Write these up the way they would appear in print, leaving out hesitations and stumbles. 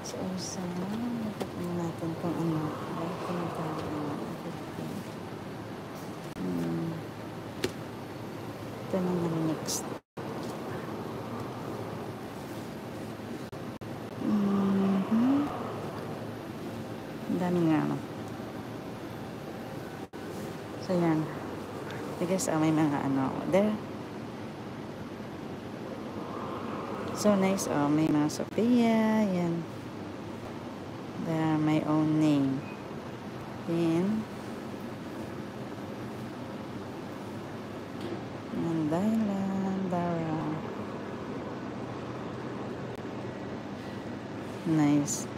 XO nakapin natin kung ano. Ito naman next. Ang dami nga ano. So yan. I guess may mga ano there. So nice. May mga Sophia. Yan. They are my own name. Then Mandailan, Dara. Nice.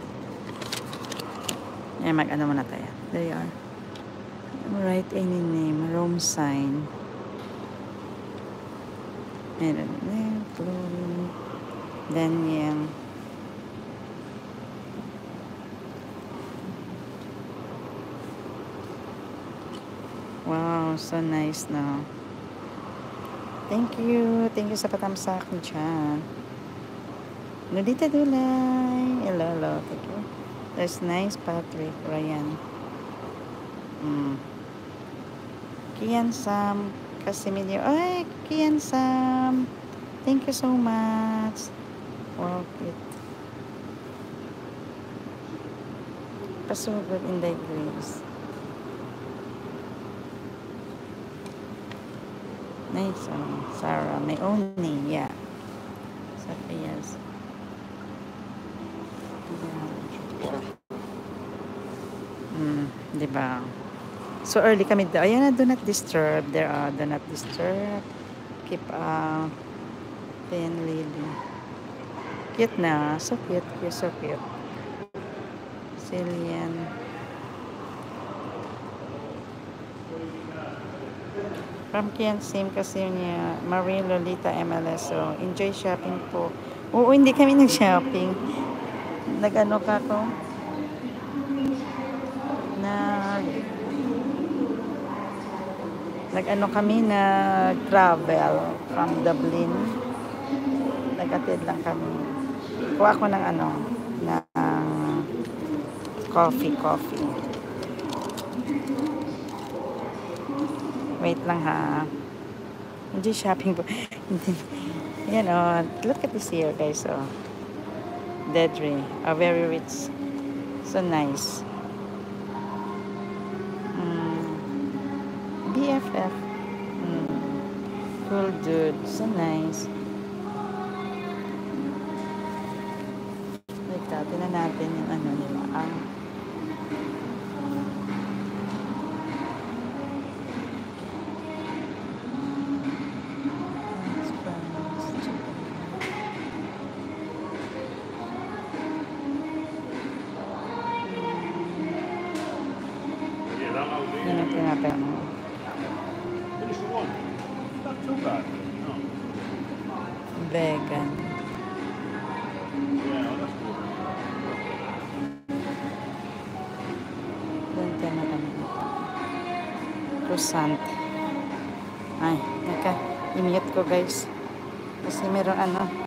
Yan, mag-ano muna tayo. There you are. Write any name. Rome sign. Meron there. Chloe. Daniel. Wow, so nice na. Thank you. Thank you sa patamsak mo dyan. Nudita Dulay. Hello. Thank you. That's nice, Patrick. Ryan. Kian Sam. Casimilio. Ay, Kian Sam. Thank you so much. Wow, cute. Pasugod in thy grace. Nice. Sarah. My own name. Yeah. Sophia's. Diba? So early kami daw. Ayan na, do not disturb. There are, do not disturb. Keep Pen Lily. Cute na. So cute. So cute. Cillian. From Kian Sim kasi niya, Marie Lolita MLS. So, enjoy shopping po. Oo, hindi kami nag-shopping. Nag-ano ka ko? Nag-ano kami, nag-travel from Dublin. Nag-atid lang kami. Kuha ko ng ano, ng coffee. Wait lang ha. Hindi shopping po. Yan look at this here guys. Dedre. Very rich. So nice. BFF. Cool dude. So nice. Wait, tinan natin yung ano nila. Yan ang tinapay mo. Vegan. Benta na kami ito. Croissant. Ay, i-mute ko guys. Kasi meron ano.